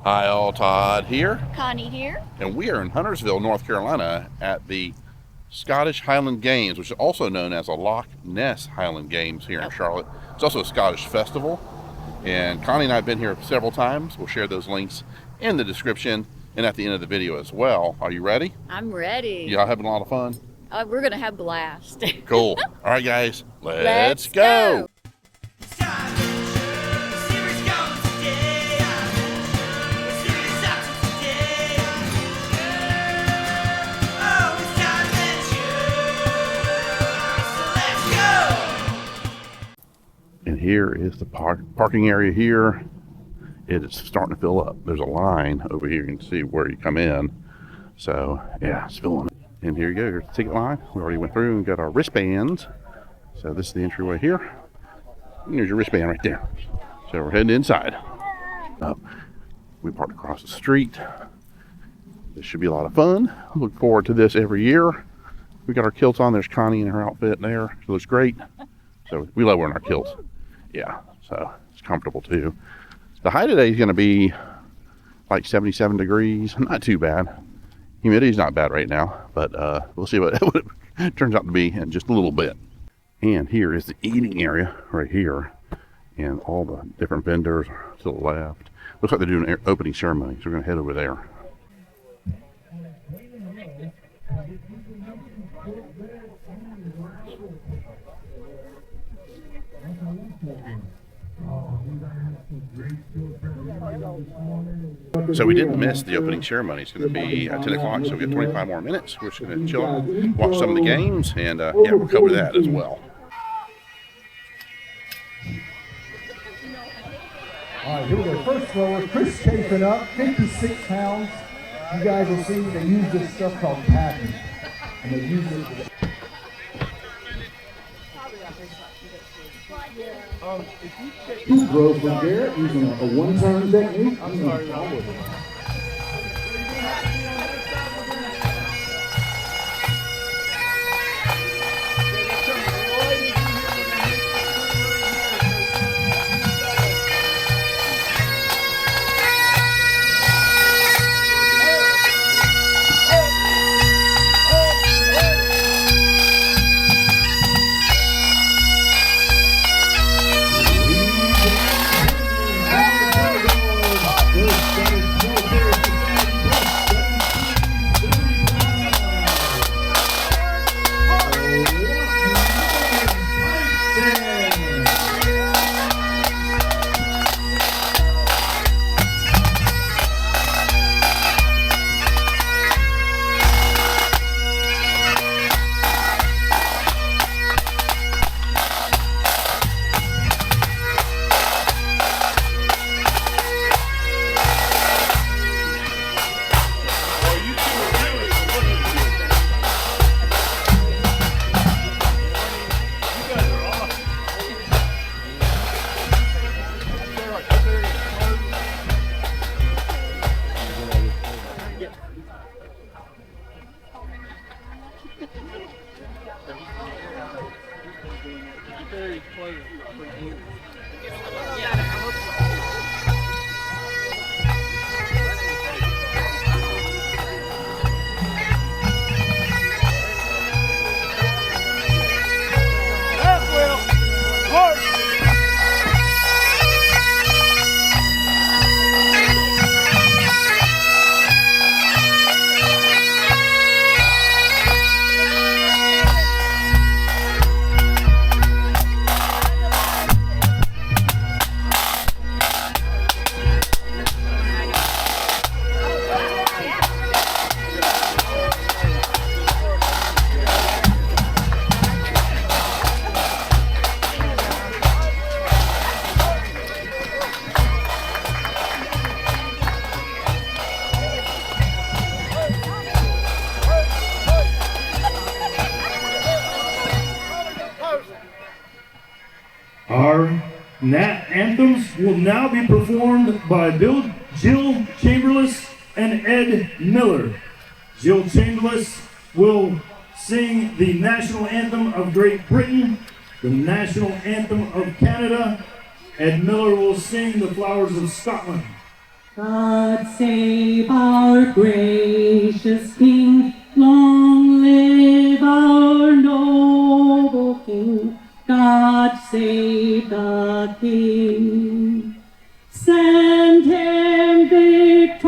Hi all, Todd here. Connie here. And we are in Huntersville, North Carolina at the Scottish Highland Games, which is also known as a Loch Ness Highland Games here in Charlotte. It's also a Scottish festival. And Connie and I have been here several times. We'll share those links in the description and at the end of the video as well. Are you ready? I'm ready. Y'all having a lot of fun? We're going to have blast. Cool. All right, guys, let's go. And here is the parking area here. It is starting to fill up. There's a line over here. You can see where you come in. So yeah, it's filling. And here you go. Here's the ticket line. We already went through and got our wristbands. So this is the entryway here. And there's your wristband right there. So we're heading inside. We parked across the street. This should be a lot of fun. I look forward to this every year. We got our kilts on. There's Connie in her outfit there. She looks great. So we love wearing our kilts. Yeah, so it's comfortable too. The high today is going to be like 77 degrees. Not too bad. Humidity's not bad right now, but we'll see what it turns out to be in just a little bit. And here is the eating area right here, and all the different vendors to the left. Looks like they're doing an opening ceremony, so we're going to head over there. So we didn't miss the opening ceremony. It's going to be at 10 o'clock, so we got 25 more minutes. We're just going to chill out, watch some of the games, and yeah, we'll cover that as well. All right, here we go. First thrower, Chris Chafin up, 56 pounds. You guys will see they use this stuff called packing. And they use it. Two throws from Garrett using a one-turn technique. I'm sorry. Our anthems will now be performed by Jill Chamberlain and Ed Miller. Jill Chamberlain will sing the national anthem of Great Britain, the national anthem of Canada. Ed Miller will sing the Flowers of Scotland. God save our gracious King, long live our noble King. God save the King. Send him victorious,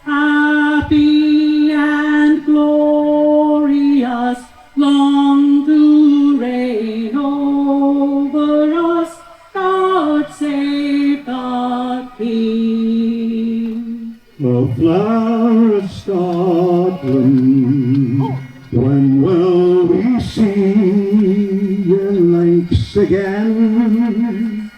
happy and glorious, long to reign over us. God save the King. The flower of Scotland, when will we see your lakes again?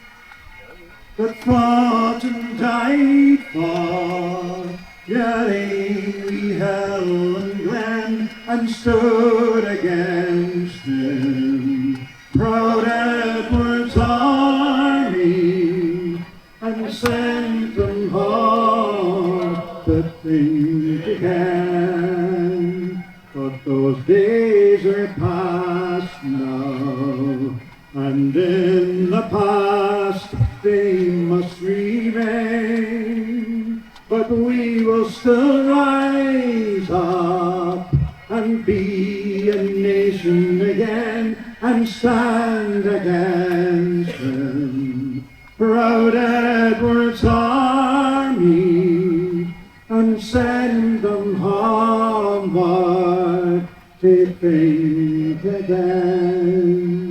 That fought and died for your Amy Helen Glen, and stood against him, proud Edward's army, and sent them home to think again. But those days are past now, and in the past they must remain. But we will still rise up and be a nation again, and stand against him, proud Edward's army, and send them homeward to think again.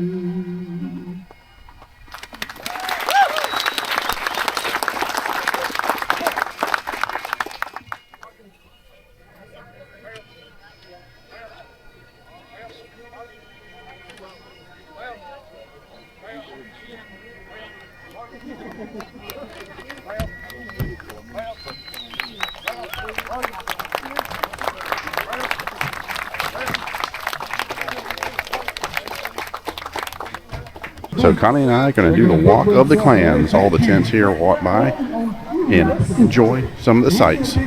So Connie and I are going to do the walk of the clans. All the tents here walk by and enjoy some of the sights.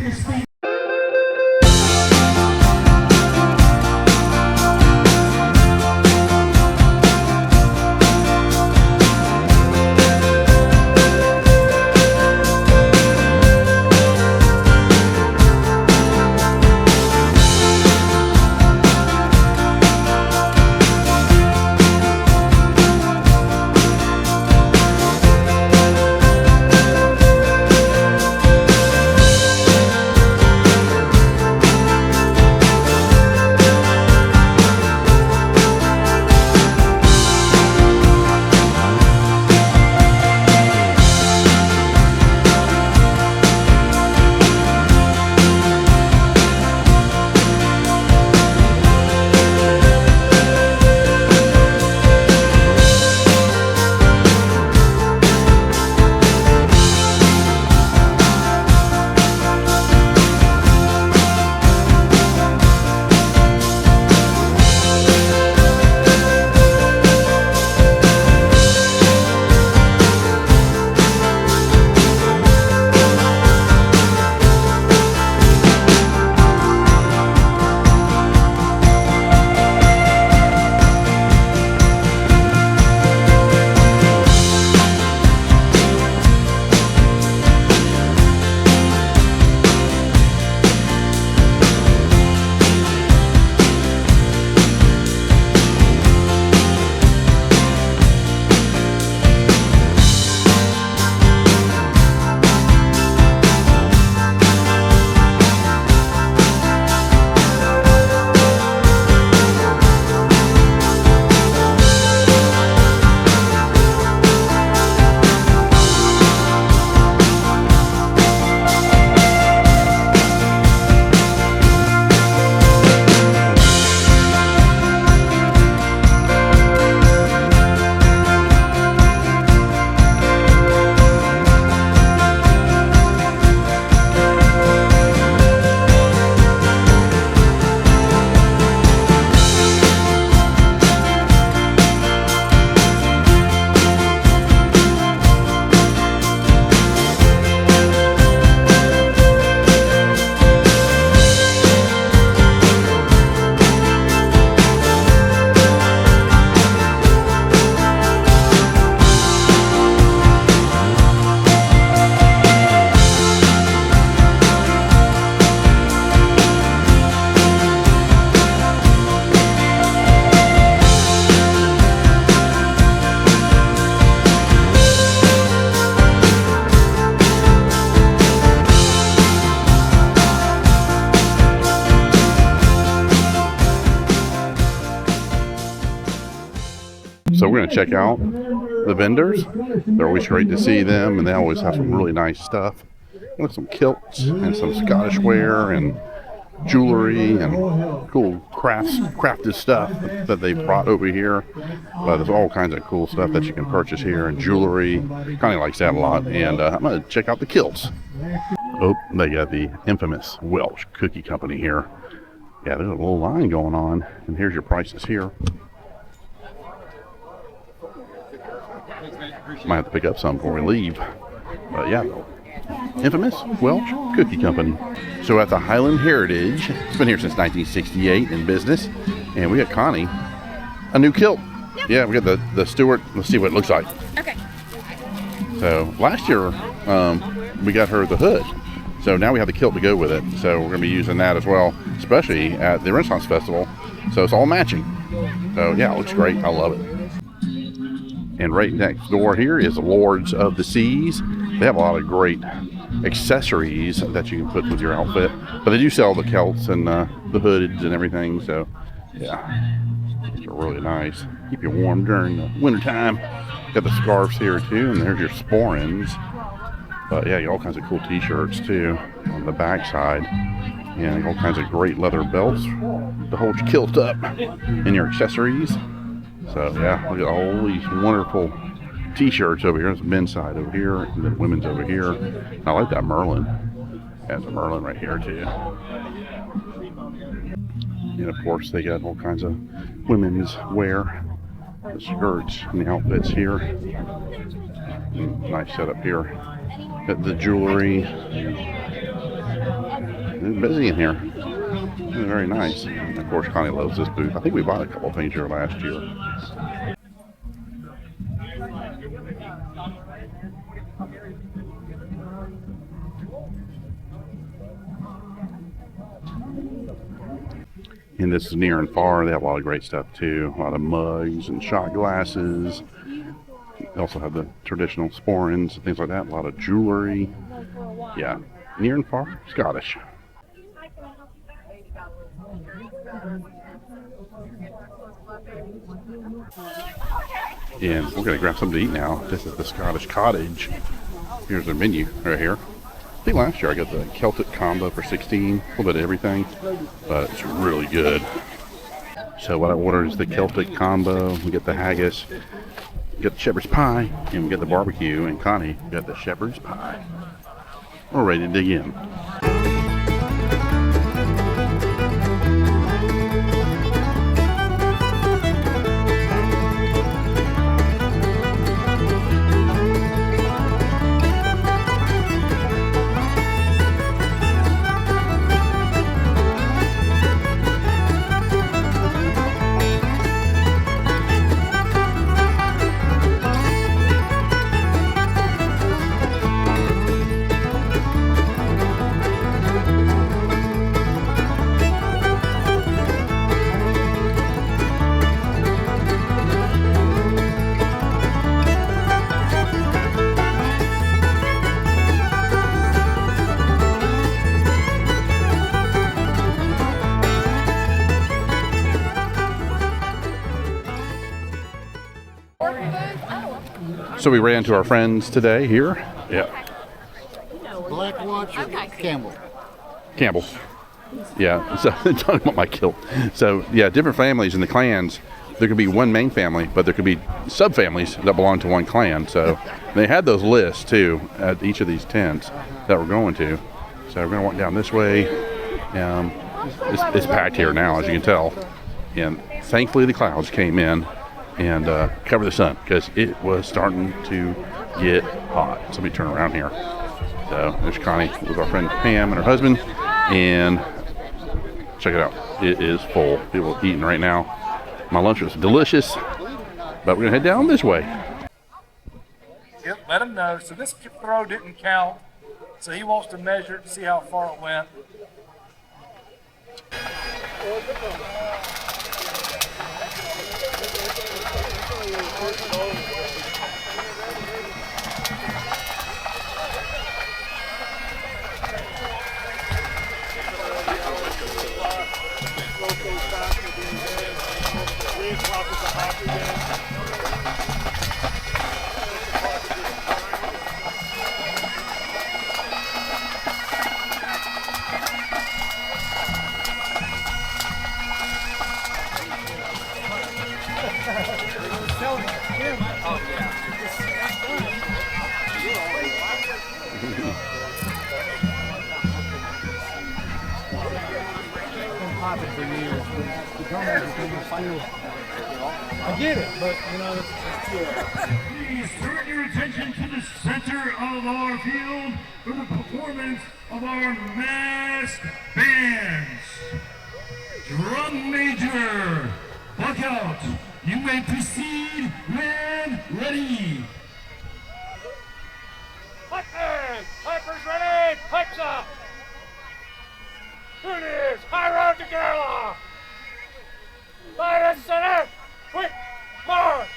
So we're going to check out the vendors. They're always great to see them, and they always have some really nice stuff. Look, some kilts and some Scottish ware and jewelry and cool crafted stuff that they brought over here. But there's all kinds of cool stuff that you can purchase here, and jewelry. Connie likes that a lot. And I'm going to check out the kilts. Oh, they got the infamous Welsh Cookie Company here. Yeah, there's a little line going on, and here's your prices here. Might have to pick up some before we leave. But yeah, infamous Welsh Cookie Company. So at the Highland Heritage, it's been here since 1968 in business, and we got Connie a new kilt. Yep. Yeah, we got the Stuart. Let's see what it looks like. Okay. So last year we got her the hood, so now we have the kilt to go with it. So we're going to be using that as well, especially at the Renaissance Festival. So it's all matching. So yeah, it looks great. I love it. And right next door here is Lords of the Seas. They have a lot of great accessories that you can put with your outfit. But they do sell the kilts and the hoods and everything. So, yeah, these are really nice. Keep you warm during the wintertime. Got the scarves here too, and there's your sporrans. But yeah, you got all kinds of cool t-shirts too on the back side. And all kinds of great leather belts to hold your kilt up and your accessories. So yeah, look at all these wonderful t-shirts over here. There's the men's side over here, and the women's over here. I like that Merlin. There's a Merlin right here too. And of course they got all kinds of women's wear. The skirts and the outfits here. Nice setup here. Got the jewelry. It's busy in here. Very nice. And of course, Connie loves this booth. I think we bought a couple things here last year. And this is near and far. They have a lot of great stuff too. A lot of mugs and shot glasses. They also have the traditional sporrans and things like that. A lot of jewelry. Yeah, near and far, Scottish. And we're going to grab something to eat now. This is the Scottish Cottage. Here's their menu right here. I think last year I got the Celtic combo for $16, a little bit of everything, but it's really good. So what I ordered is the Celtic combo. We get the haggis, we get the shepherd's pie, and we get the barbecue. And Connie got the shepherd's pie. We're ready to dig in. So we ran into our friends today here. Yeah. Black Watch or Campbell? Campbell. Yeah, so talking about my kilt. So yeah, different families in the clans. There could be one main family, but there could be sub-families that belong to one clan. So they had those lists too at each of these tents that we're going to. So we're going to walk down this way. It's packed here now, as you can tell. And thankfully the clouds came in and cover the sun, because it was starting to get hot. So let me turn around here. So there's Connie with our friend Pam and her husband, and check it out. It is full. People are eating right now. My lunch was delicious, but we're gonna head down this way. Yep, let him know. So this throw didn't count, so he wants to measure it to see how far it went. popping for years, but the drum major thing is still. I get it, but you know, Please turn your attention to the center of our field for the performance of our masked bands. Drum major, buck out. You may proceed when ready. Pipers ready! Pipes up! Here it is! High road to Kerala! Line and center! Quick! March!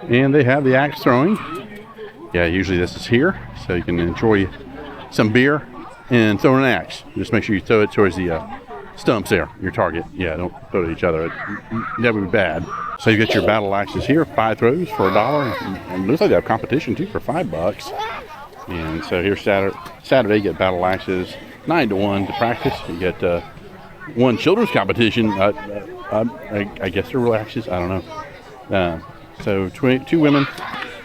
And they have the axe throwing. Yeah, usually this is here, so you can enjoy some beer and throw an axe. Just make sure you throw it towards the stumps there, your target. Yeah, don't throw it at each other. That would be bad. So you get your battle axes here, 5 throws for $1. And it looks like they have competition too for $5. And so here's Saturday, you get battle axes 9 to 1 to practice. You get one children's competition. I guess they're real axes. I don't know. So 2 women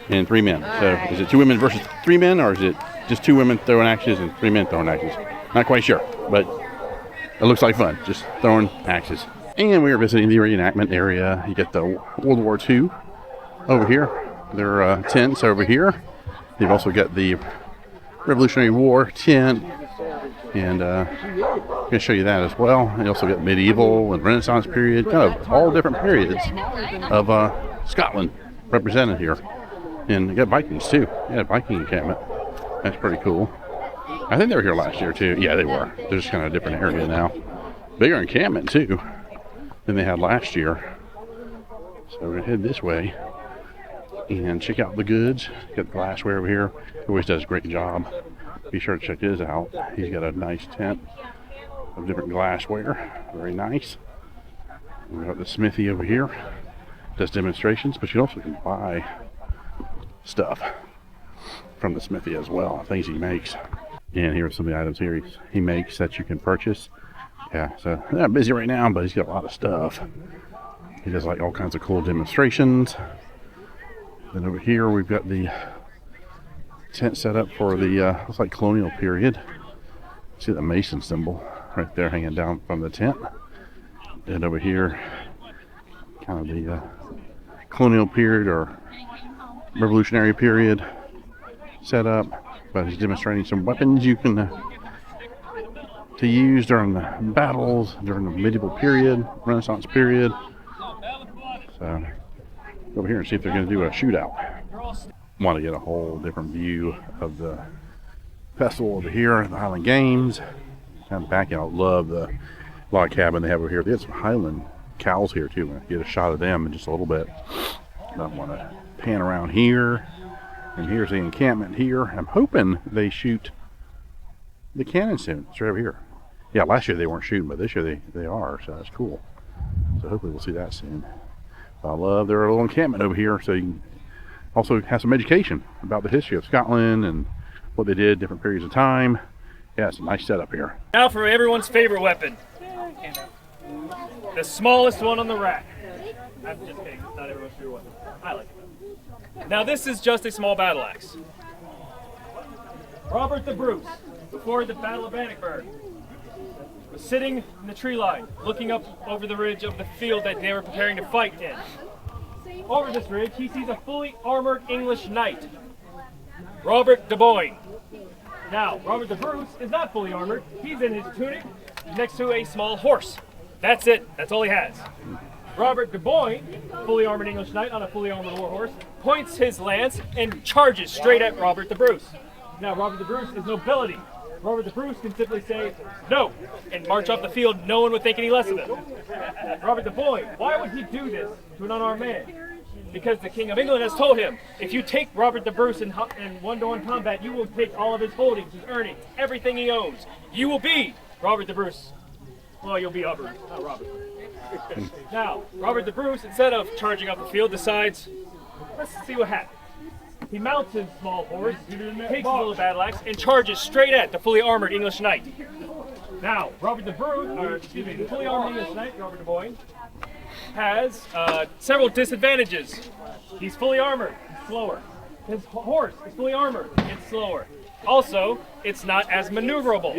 and 3 men. So is it 2 women versus 3 men, or is it just 2 women throwing axes and 3 men throwing axes? Not quite sure, but it looks like fun, just throwing axes. And we are visiting the reenactment area. You get the World War II over here. Their tents over here. They've also got the Revolutionary War tent, and I'm going to show you that as well. You also got medieval and Renaissance period, kind of all different periods of Scotland represented here. And you got Vikings too. Yeah, Viking encampment. That's pretty cool. I think they were here last year too. Yeah, they were. They're just kind of a different area now. Bigger encampment too than they had last year. So we're gonna head this way and check out the goods. Got the glassware over here. He always does a great job. Be sure to check his out. He's got a nice tent of different glassware. Very nice. We got the smithy over here. Does demonstrations, but you also can buy stuff from the smithy as well. Things he makes. And here are some of the items here he makes that you can purchase. Yeah, so they're not busy right now, but he's got a lot of stuff. He does like all kinds of cool demonstrations. Then over here we've got the tent set up for the looks like colonial period. See the Mason symbol right there hanging down from the tent. And over here, kind of the colonial period or revolutionary period set up. But he's demonstrating some weapons you can to use during the battles during the medieval period, Renaissance period. So over here and see if they're going to do a shootout. Want to get a whole different view of the festival over here, the Highland Games. Kind of back out, love the log cabin they have over here. They have some Highland cows here too. We'll get a shot of them in just a little bit. I want to pan around here. And here's the encampment here. I'm hoping they shoot the cannon soon. It's right over here. Yeah, last year they weren't shooting, but this year they are, so that's cool. So hopefully we'll see that soon. I love their little encampment over here, so you can also have some education about the history of Scotland and what they did, different periods of time. Yeah, it's a nice setup here. Now for everyone's favorite weapon. The smallest one on the rack. I'm just kidding, not everyone's favorite weapon. I like it. Now this is just a small battle axe. Robert the Bruce, before the Battle of Bannockburn, was sitting in the tree line, looking up over the ridge of the field that they were preparing to fight in. Over this ridge, he sees a fully armored English knight, Robert de Boyne. Now, Robert the Bruce is not fully armored. He's in his tunic next to a small horse. That's it. That's all he has. Robert de Boyne, fully armored English knight on a fully armored war horse, points his lance and charges straight at Robert the Bruce. Now, Robert the Bruce is nobility. Robert the Bruce can simply say, no, and march off the field. No one would think any less of him. Robert de Boyne, why would he do this to an unarmed man? Because the King of England has told him, if you take Robert the Bruce in one-to-one combat, you will take all of his holdings, his earnings, everything he owns. You will be Robert the Bruce. Well, you'll be Robert, not Robert. Now, Robert the Bruce, instead of charging up the field, decides, let's see what happens. He mounts his small horse, takes his little battle axe, and charges straight at the fully armored English knight. Now, the fully armored English knight, Robert de Boyne, has several disadvantages. He's fully armored, he's slower. His horse is fully armored, it's slower. Also, it's not as maneuverable.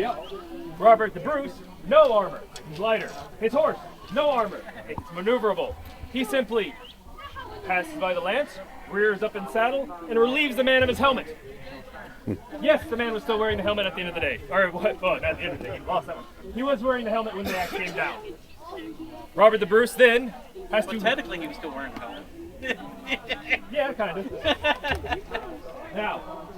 Robert the Bruce, no armor, he's lighter. His horse, no armor, it's maneuverable. He simply passes by the lance, rears up in saddle, and relieves the man of his helmet. Yes, the man was still wearing the helmet at the end of the day. Or, what? Oh, not at the end of the day, he lost that one. He was wearing the helmet when the axe came down. Robert the Bruce then has to... Technically, he was still wearing the helmet. Yeah, kind of. Now,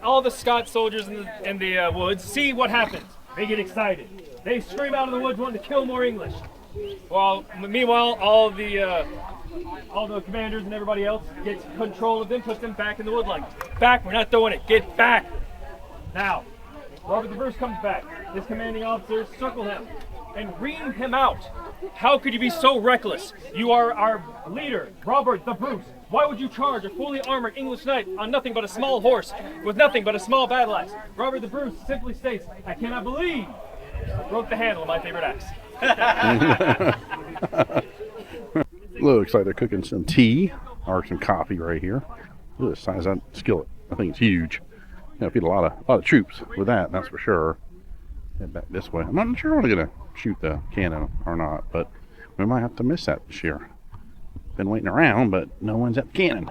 all the Scots soldiers in the woods see what happens. They get excited. They scream out of the woods wanting to kill more English. Meanwhile, all the all the commanders and everybody else gets control of them, puts them back in the woodline. Back, we're not throwing it, get back. Now, Robert the Bruce comes back. His commanding officers circle him and ream him out. How could you be so reckless? You are our leader, Robert the Bruce. Why would you charge a fully armored English knight on nothing but a small horse with nothing but a small battle axe? Robert the Bruce simply states, I cannot believe I broke the handle of my favorite axe. Looks like they're cooking some tea or some coffee right here. Look at the size of that skillet. I think it's huge. Feed a lot of troops with that, that's for sure. Head back this way. I'm not sure I'm gonna shoot the cannon or not, but we might have to miss that this year. Been waiting around, but no one's at the cannon.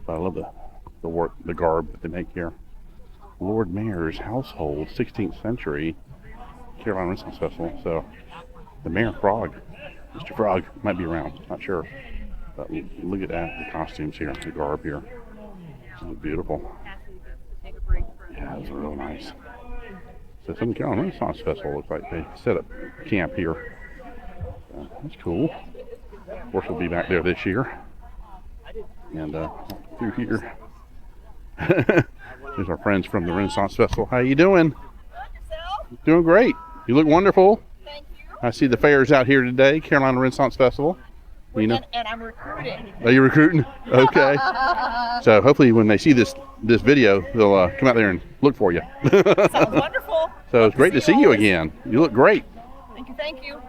But I love the garb that they make here. Lord Mayor's household, 16th century Carolina Renaissance Festival. So the Mayor Frog, Mr. Frog, might be around. Not sure. But look at that, the costumes here, the garb here. Beautiful. Yeah, it's real nice. So Southern Carolina Renaissance Festival looks like they set up camp here. That's cool. Of course, we'll be back there this year. And through here, there's our friends from the Renaissance Festival. How you doing? Doing great. You look wonderful. Thank you. I see the fairs out here today, Carolina Renaissance Festival. You know? And I'm recruiting. Are you recruiting? Okay. So hopefully when they see this video, they'll come out there and look for you. Sounds wonderful. So it's great to see you again. You look great. Thank you, thank you.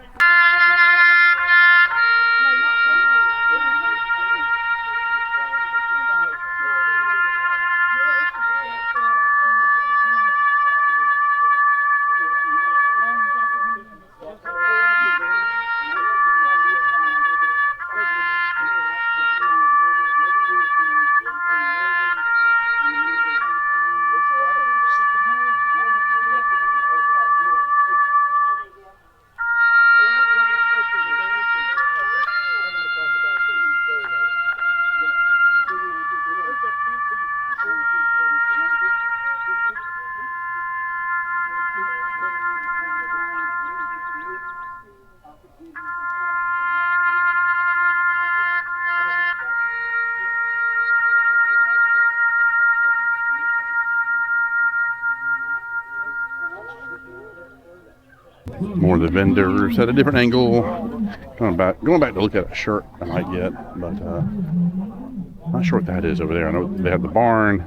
More of the vendors at a different angle. Going back to look at a shirt I might get, but not sure what that is over there. I know they have the barn.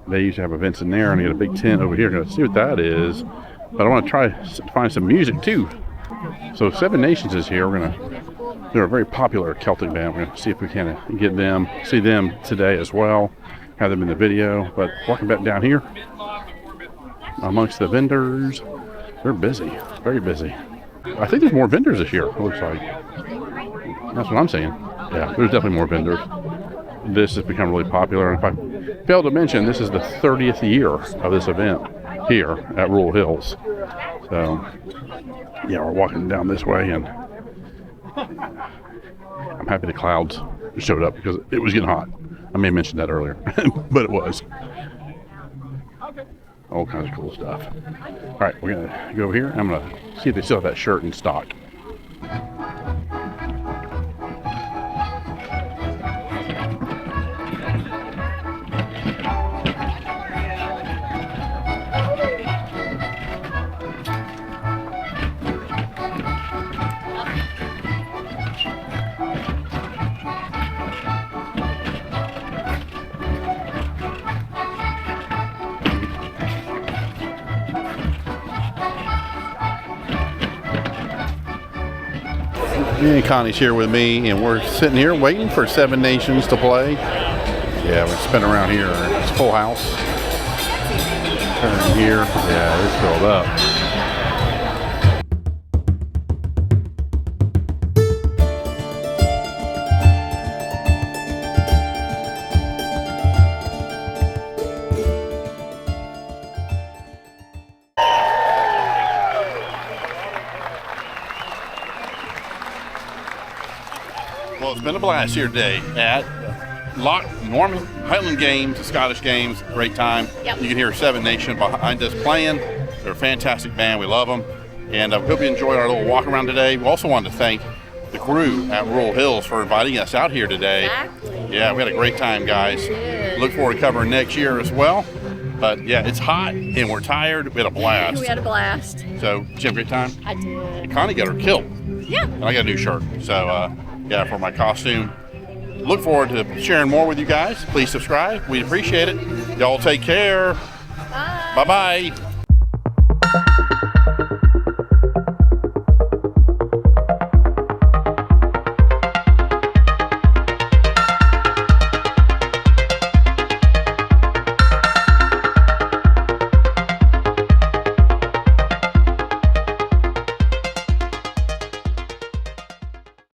They used to have events in there, and they got a big tent over here. Gonna see what that is, but I want to try to find some music too. So Seven Nations is here. They're a very popular Celtic band. We're gonna see if we can see them today as well. Have them in the video. But walking back down here amongst the vendors. They're busy, very busy. I think there's more vendors this year, it looks like. That's what I'm saying. Yeah, there's definitely more vendors. This has become really popular. And if I failed to mention, this is the 30th year of this event here at Rural Hills. So, yeah, we're walking down this way, and I'm happy the clouds showed up because it was getting hot. I may have mentioned that earlier, but it was. All kinds of cool stuff. All right, we're gonna go over here. I'm gonna see if they still have that shirt in stock. And Connie's here with me, and we're sitting here waiting for Seven Nations to play. Yeah, we're spinning around here. It's full house. Turn here. Yeah, it's filled up. Well, it's been a blast here today at Loch Norman Highland Games, the Scottish Games. Great time. Yep. You can hear Seven Nation behind us playing. They're a fantastic band. We love them. And I hope you enjoyed our little walk around today. We also wanted to thank the crew at Rural Hills for inviting us out here today. Exactly. Yeah, we had a great time, guys. Look forward to covering next year as well. But yeah, it's hot and we're tired. We had a blast. We had a blast. So, did you have a great time? I did. Connie got her kilt. Yeah. And I got a new shirt. So, yeah, for my costume. Look forward to sharing more with you guys. Please subscribe. We'd appreciate it. Y'all take care. Bye. Bye-bye.